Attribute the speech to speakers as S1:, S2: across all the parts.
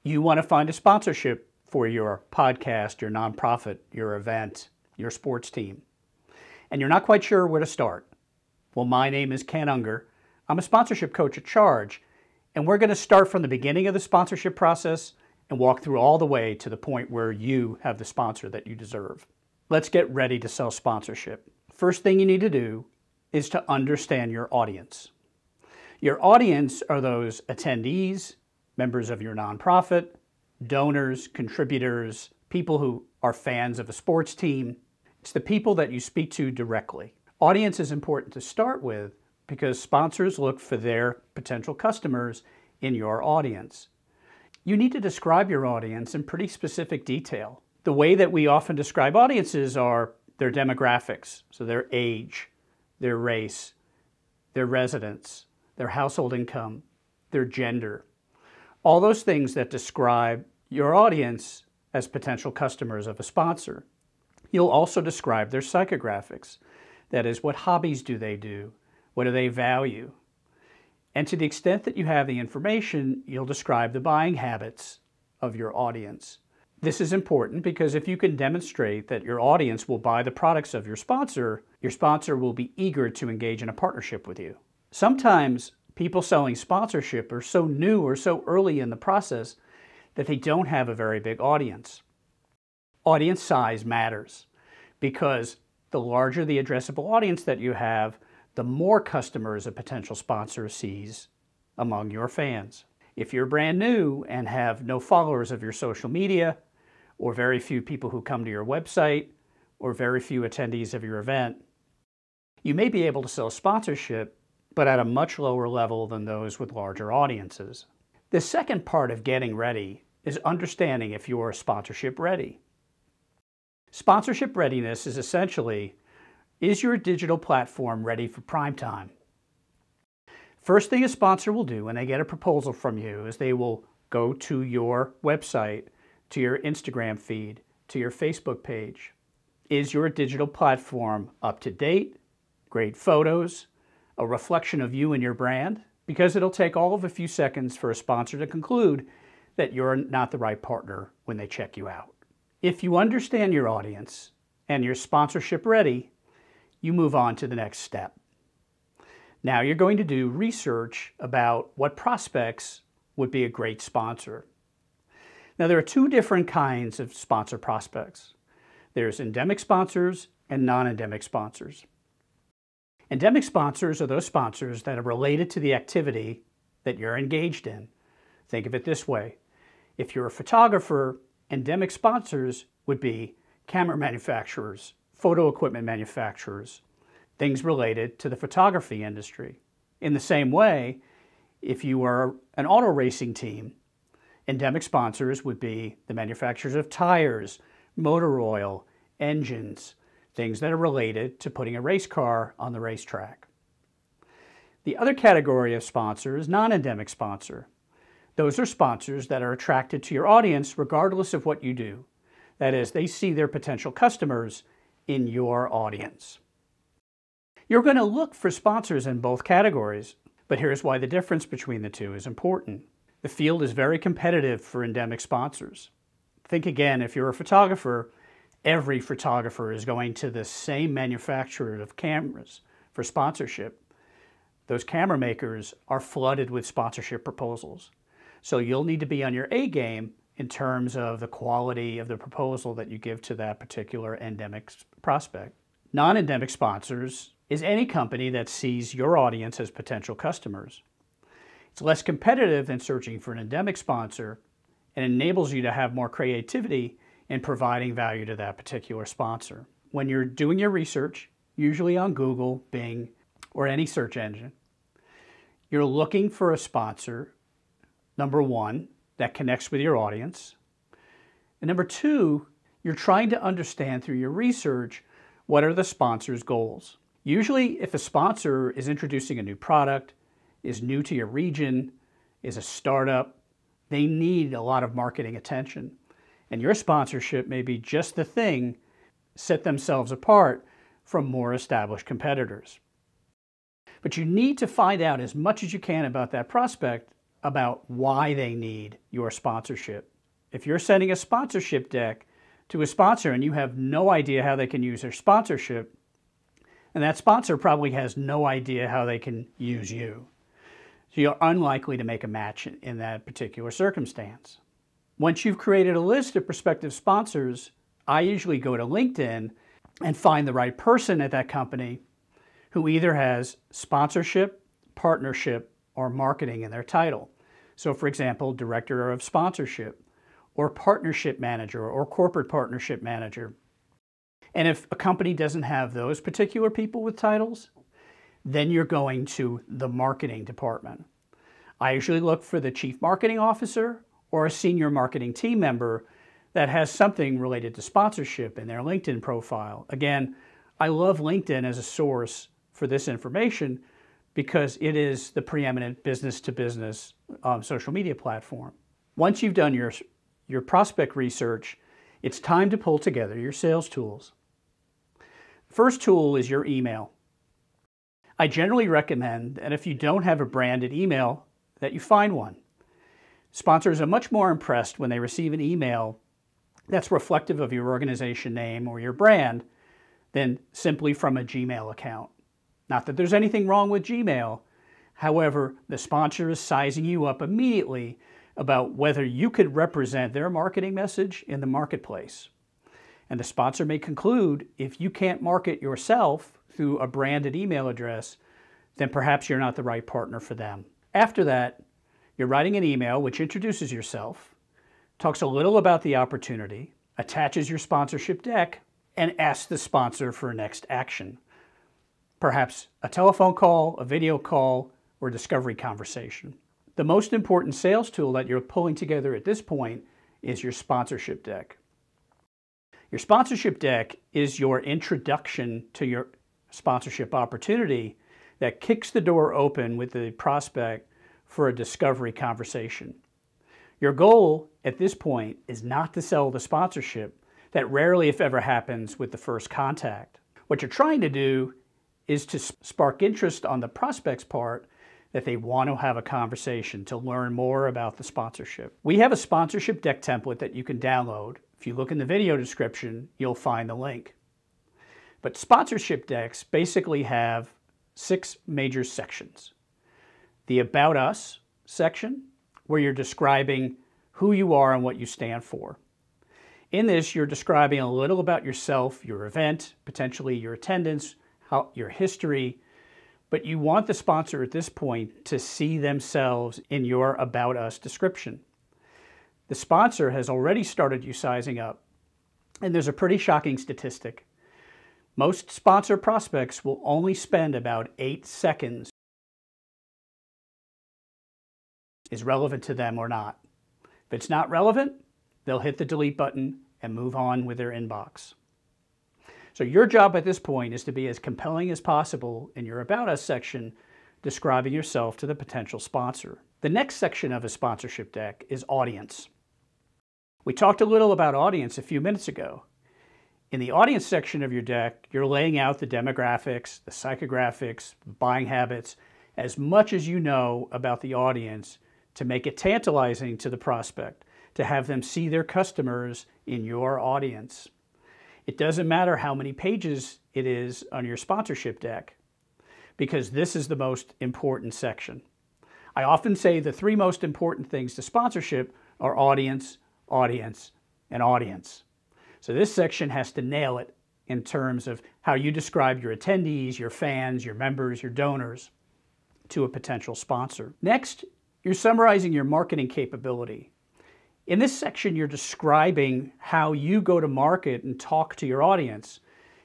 S1: You want to find a sponsorship for your podcast, your nonprofit, your event, your sports team, and you're not quite sure where to start. Well, my name is Ken Unger. I'm a sponsorship coach at Charge, and we're going to start from the beginning of the sponsorship process and walk through all the way to the point where you have the sponsor that you deserve. Let's get ready to sell sponsorship. First thing you need to do is to understand your audience. Your audience are those attendees, members of your nonprofit, donors, contributors, people who are fans of a sports team. It's the people that you speak to directly. Audience is important to start with because sponsors look for their potential customers in your audience. You need to describe your audience in pretty specific detail. The way that we often describe audiences are their demographics, so their age, their race, their residence, their household income, their gender. All those things that describe your audience as potential customers of a sponsor. You'll also describe their psychographics. That is, what hobbies do they do? What do they value? And to the extent that you have the information, you'll describe the buying habits of your audience. This is important because if you can demonstrate that your audience will buy the products of your sponsor will be eager to engage in a partnership with you. Sometimes people selling sponsorship are so new or so early in the process that they don't have a very big audience. Audience size matters because the larger the addressable audience that you have, the more customers a potential sponsor sees among your fans. If you're brand new and have no followers of your social media, or very few people who come to your website, or very few attendees of your event, you may be able to sell sponsorship, but at a much lower level than those with larger audiences. The second part of getting ready is understanding if you're sponsorship ready. Sponsorship readiness is essentially, is your digital platform ready for prime time? First thing a sponsor will do when they get a proposal from you is they will go to your website, to your Instagram feed, to your Facebook page. Is your digital platform up to date? Great photos? A reflection of you and your brand? Because it'll take all of a few seconds for a sponsor to conclude that you're not the right partner when they check you out. If you understand your audience and you're sponsorship ready, you move on to the next step. Now you're going to do research about what prospects would be a great sponsor. Now there are two different kinds of sponsor prospects. There's endemic sponsors and non-endemic sponsors. Endemic sponsors are those sponsors that are related to the activity that you're engaged in. Think of it this way. If you're a photographer, endemic sponsors would be camera manufacturers, photo equipment manufacturers, things related to the photography industry. In the same way, if you are an auto racing team, endemic sponsors would be the manufacturers of tires, motor oil, engines, things that are related to putting a race car on the racetrack. The other category of sponsor is non-endemic sponsor. Those are sponsors that are attracted to your audience regardless of what you do. That is, they see their potential customers in your audience. You're going to look for sponsors in both categories, but here's why the difference between the two is important. The field is very competitive for endemic sponsors. Think again, if you're a photographer, every photographer is going to the same manufacturer of cameras for sponsorship. Those camera makers are flooded with sponsorship proposals. So you'll need to be on your A game in terms of the quality of the proposal that you give to that particular endemic prospect. Non-endemic sponsors is any company that sees your audience as potential customers. It's less competitive than searching for an endemic sponsor and enables you to have more creativity in providing value to that particular sponsor. When you're doing your research, usually on Google, Bing, or any search engine, you're looking for a sponsor, number one, that connects with your audience. And number two, you're trying to understand through your research what are the sponsor's goals. Usually, if a sponsor is introducing a new product, is new to your region, is a startup, they need a lot of marketing attention. And your sponsorship may be just the thing set themselves apart from more established competitors. But you need to find out as much as you can about that prospect about why they need your sponsorship. If you're sending a sponsorship deck to a sponsor and you have no idea how they can use their sponsorship, and that sponsor probably has no idea how they can use you. So you're unlikely to make a match in that particular circumstance. Once you've created a list of prospective sponsors, I usually go to LinkedIn and find the right person at that company who either has sponsorship, partnership, or marketing in their title. So for example, director of sponsorship, or partnership manager, or corporate partnership manager. And if a company doesn't have those particular people with titles, then you're going to the marketing department. I usually look for the chief marketing officer or a senior marketing team member that has something related to sponsorship in their LinkedIn profile. Again, I love LinkedIn as a source for this information because it is the preeminent business-to-business social media platform. Once you've done your prospect research, it's time to pull together your sales tools. First tool is your email. I generally recommend that if you don't have a branded email, that you find one. Sponsors are much more impressed when they receive an email that's reflective of your organization name or your brand than simply from a Gmail account. Not that there's anything wrong with Gmail. However, the sponsor is sizing you up immediately about whether you could represent their marketing message in the marketplace. And the sponsor may conclude if you can't market yourself through a branded email address, then perhaps you're not the right partner for them. After that, you're writing an email which introduces yourself, talks a little about the opportunity, attaches your sponsorship deck, and asks the sponsor for a next action. Perhaps a telephone call, a video call, or discovery conversation. The most important sales tool that you're pulling together at this point is your sponsorship deck. Your sponsorship deck is your introduction to your sponsorship opportunity that kicks the door open with the prospect for a discovery conversation. Your goal at this point is not to sell the sponsorship. That rarely, if ever, happens with the first contact. What you're trying to do is to spark interest on the prospect's part that they want to have a conversation to learn more about the sponsorship. We have a sponsorship deck template that you can download. If you look in the video description, you'll find the link. But sponsorship decks basically have 6 major sections. The About Us section, where you're describing who you are and what you stand for. In this, you're describing a little about yourself, your event, potentially your attendance, your history, but you want the sponsor at this point to see themselves in your About Us description. The sponsor has already started you sizing up, and there's a pretty shocking statistic. Most sponsor prospects will only spend about 8 seconds is relevant to them or not. If it's not relevant, they'll hit the delete button and move on with their inbox. So your job at this point is to be as compelling as possible in your About Us section, describing yourself to the potential sponsor. The next section of a sponsorship deck is audience. We talked a little about audience a few minutes ago. In the audience section of your deck, you're laying out the demographics, the psychographics, buying habits, as much as you know about the audience to make it tantalizing to the prospect, to have them see their customers in your audience. It doesn't matter how many pages it is on your sponsorship deck, because this is the most important section. I often say the 3 most important things to sponsorship are audience, audience, and audience. So this section has to nail it in terms of how you describe your attendees, your fans, your members, your donors to a potential sponsor. Next, you're summarizing your marketing capability. In this section, you're describing how you go to market and talk to your audience.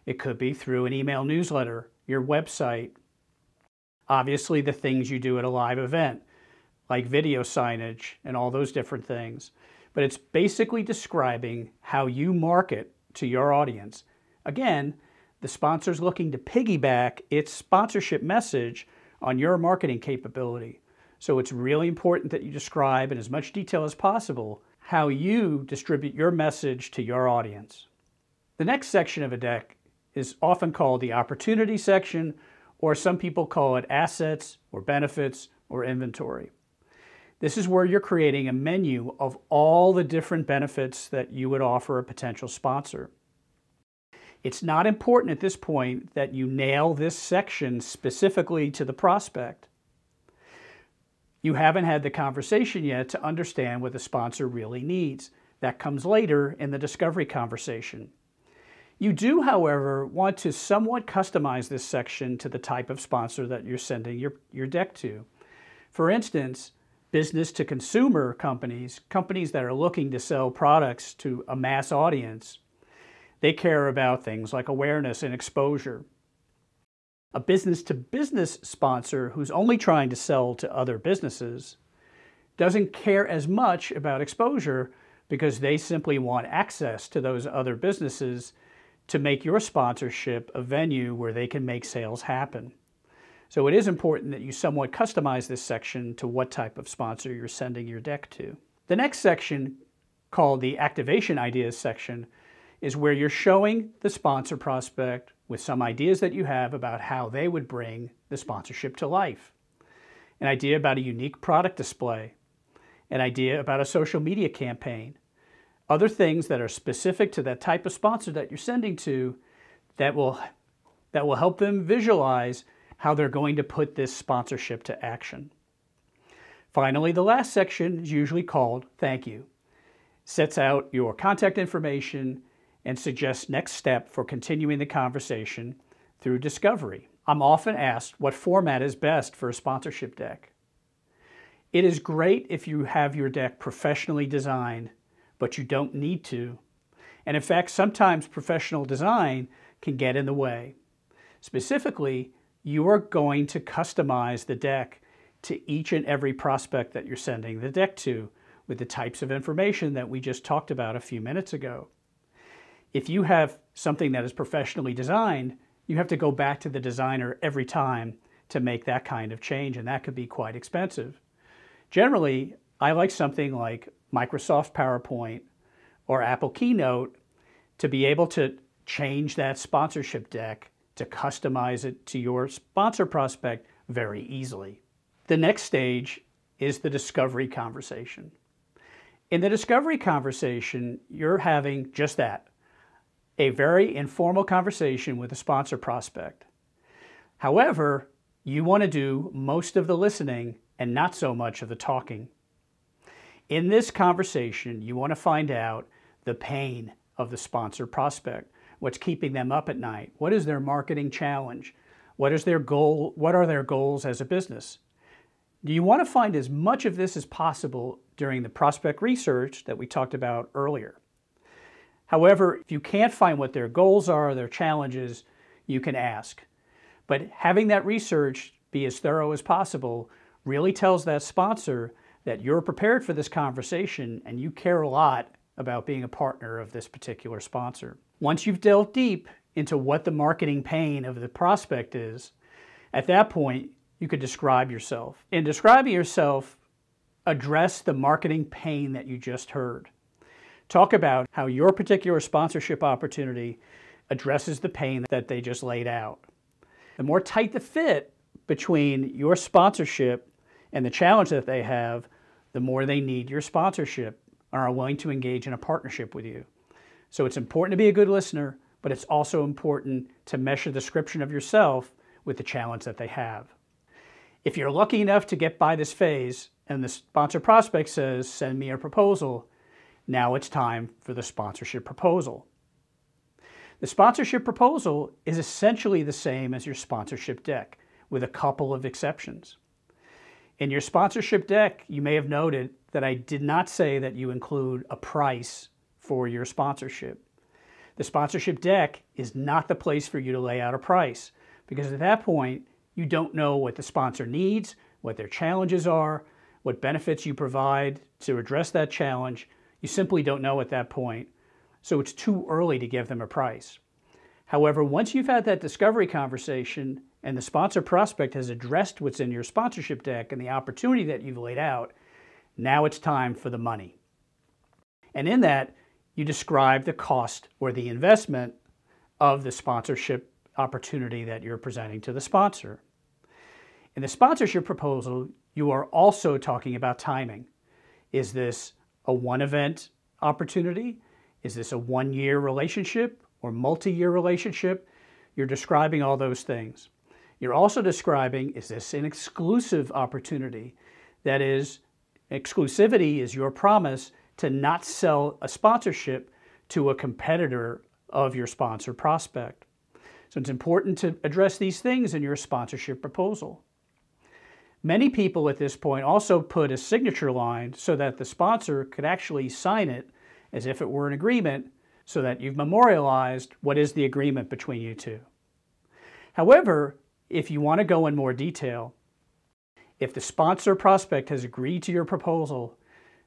S1: It could be through an email newsletter, your website, obviously the things you do at a live event, like video signage and all those different things. But it's basically describing how you market to your audience. Again, the sponsor's looking to piggyback its sponsorship message on your marketing capability. So it's really important that you describe in as much detail as possible how you distribute your message to your audience. The next section of a deck is often called the opportunity section, or some people call it assets or benefits or inventory. This is where you're creating a menu of all the different benefits that you would offer a potential sponsor. It's not important at this point that you nail this section specifically to the prospect. You haven't had the conversation yet to understand what the sponsor really needs. That comes later in the discovery conversation. You do, however, want to somewhat customize this section to the type of sponsor that you're sending your deck to. For instance, business to consumer companies that are looking to sell products to a mass audience, they care about things like awareness and exposure. A business-to-business sponsor who's only trying to sell to other businesses doesn't care as much about exposure because they simply want access to those other businesses to make your sponsorship a venue where they can make sales happen. So it is important that you somewhat customize this section to what type of sponsor you're sending your deck to. The next section, called the Activation Ideas section, is where you're showing the sponsor prospect with some ideas that you have about how they would bring the sponsorship to life. An idea about a unique product display, an idea about a social media campaign, other things that are specific to that type of sponsor that you're sending to that will help them visualize how they're going to put this sponsorship to action. Finally, the last section is usually called Thank You. Sets out your contact information and suggests next step for continuing the conversation through discovery. I'm often asked what format is best for a sponsorship deck. It is great if you have your deck professionally designed, but you don't need to. And in fact, sometimes professional design can get in the way. Specifically, you are going to customize the deck to each and every prospect that you're sending the deck to with the types of information that we just talked about a few minutes ago. If you have something that is professionally designed, you have to go back to the designer every time to make that kind of change, and that could be quite expensive. Generally, I like something like Microsoft PowerPoint or Apple Keynote to be able to change that sponsorship deck to customize it to your sponsor prospect very easily. The next stage is the discovery conversation. In the discovery conversation, you're having just that, a very informal conversation with a sponsor prospect. However, you want to do most of the listening and not so much of the talking. In this conversation, you want to find out the pain of the sponsor prospect. What's keeping them up at night? What is their marketing challenge? What is their goal? What are their goals as a business? You want to find as much of this as possible during the prospect research that we talked about earlier. However, if you can't find what their goals are, their challenges, you can ask. But having that research be as thorough as possible really tells that sponsor that you're prepared for this conversation and you care a lot about being a partner of this particular sponsor. Once you've delved deep into what the marketing pain of the prospect is, at that point, you could describe yourself. In describing yourself, address the marketing pain that you just heard. Talk about how your particular sponsorship opportunity addresses the pain that they just laid out. The more tight the fit between your sponsorship and the challenge that they have, the more they need your sponsorship and are willing to engage in a partnership with you. So it's important to be a good listener, but it's also important to mesh a description of yourself with the challenge that they have. If you're lucky enough to get by this phase and the sponsor prospect says, "Send me a proposal," now it's time for the sponsorship proposal. The sponsorship proposal is essentially the same as your sponsorship deck, with a couple of exceptions. In your sponsorship deck, you may have noted that I did not say that you include a price for your sponsorship. The sponsorship deck is not the place for you to lay out a price, because at that point, you don't know what the sponsor needs, what their challenges are, what benefits you provide to address that challenge. You simply don't know at that point, so it's too early to give them a price. However, once you've had that discovery conversation and the sponsor prospect has addressed what's in your sponsorship deck and the opportunity that you've laid out, now it's time for the money. And in that, you describe the cost or the investment of the sponsorship opportunity that you're presenting to the sponsor. In the sponsorship proposal, you are also talking about timing. Is this a one-event opportunity? Is this a one-year relationship or multi-year relationship? You're describing all those things. You're also describing, is this an exclusive opportunity? That is, exclusivity is your promise to not sell a sponsorship to a competitor of your sponsor prospect. So it's important to address these things in your sponsorship proposal. Many people at this point also put a signature line so that the sponsor could actually sign it as if it were an agreement, so that you've memorialized what is the agreement between you two. However, if you want to go in more detail, if the sponsor prospect has agreed to your proposal,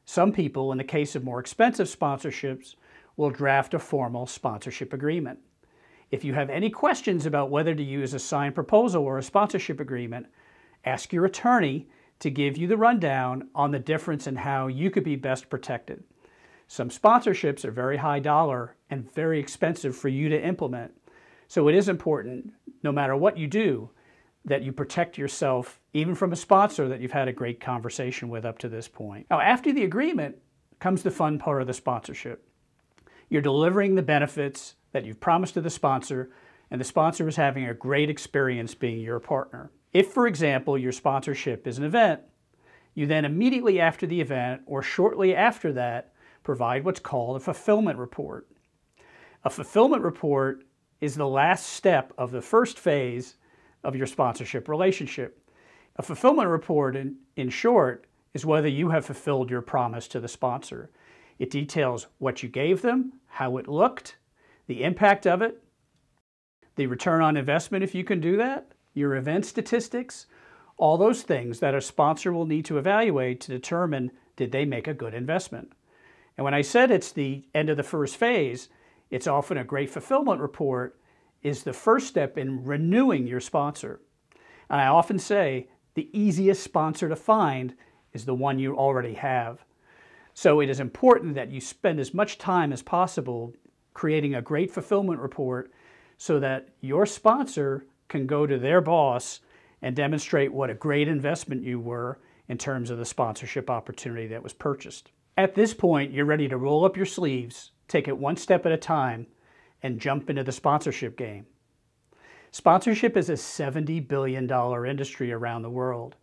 S1: some people, in the case of more expensive sponsorships, will draft a formal sponsorship agreement. If you have any questions about whether to use a signed proposal or a sponsorship agreement, ask your attorney to give you the rundown on the difference in how you could be best protected. Some sponsorships are very high dollar and very expensive for you to implement. So it is important, no matter what you do, that you protect yourself, even from a sponsor that you've had a great conversation with up to this point. Now, after the agreement comes the fun part of the sponsorship. You're delivering the benefits that you've promised to the sponsor, and the sponsor is having a great experience being your partner. If, for example, your sponsorship is an event, you then immediately after the event or shortly after that provide what's called a fulfillment report. A fulfillment report is the last step of the first phase of your sponsorship relationship. A fulfillment report, in short, is whether you have fulfilled your promise to the sponsor. It details what you gave them, how it looked, the impact of it, the return on investment if you can do that, your event statistics, all those things that a sponsor will need to evaluate to determine, did they make a good investment? And when I said it's the end of the first phase, it's often a great fulfillment report is the first step in renewing your sponsor. And I often say the easiest sponsor to find is the one you already have. So it is important that you spend as much time as possible creating a great fulfillment report so that your sponsor can go to their boss and demonstrate what a great investment you were in terms of the sponsorship opportunity that was purchased. At this point, you're ready to roll up your sleeves, take it one step at a time, and jump into the sponsorship game. Sponsorship is a $70 billion industry around the world.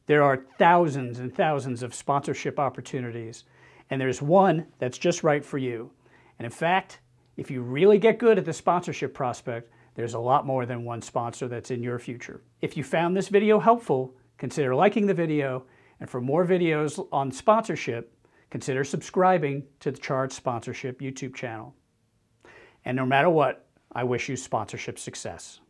S1: There are thousands and thousands of sponsorship opportunities, and there's one that's just right for you. And in fact, if you really get good at the sponsorship prospect, there's a lot more than one sponsor that's in your future. If you found this video helpful, consider liking the video, and for more videos on sponsorship, consider subscribing to the Charged Sponsorship YouTube channel. And no matter what, I wish you sponsorship success.